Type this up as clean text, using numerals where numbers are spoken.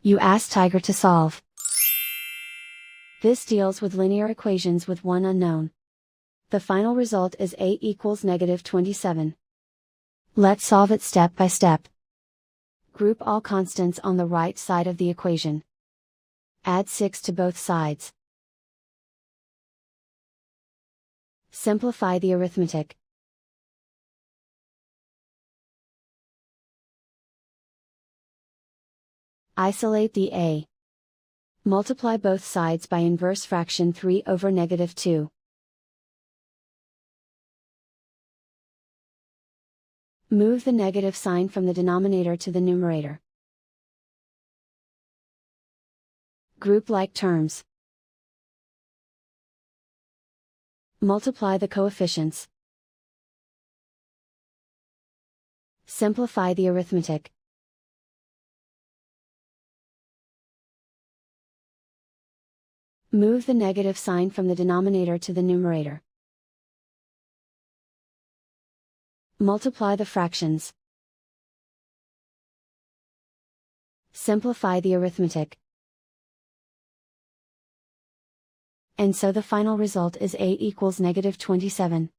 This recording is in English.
You ask Tiger to solve. This deals with linear equations with one unknown. The final result is a equals -27. Let's solve it step by step. Group all constants on the right side of the equation. Add 6 to both sides. Simplify the arithmetic. Isolate the a. Multiply both sides by inverse fraction 3 over -2. Move the negative sign from the denominator to the numerator. Group like terms. Multiply the coefficients. Simplify the arithmetic. Move the negative sign from the denominator to the numerator. Multiply the fractions. Simplify the arithmetic. And so the final result is a equals -27.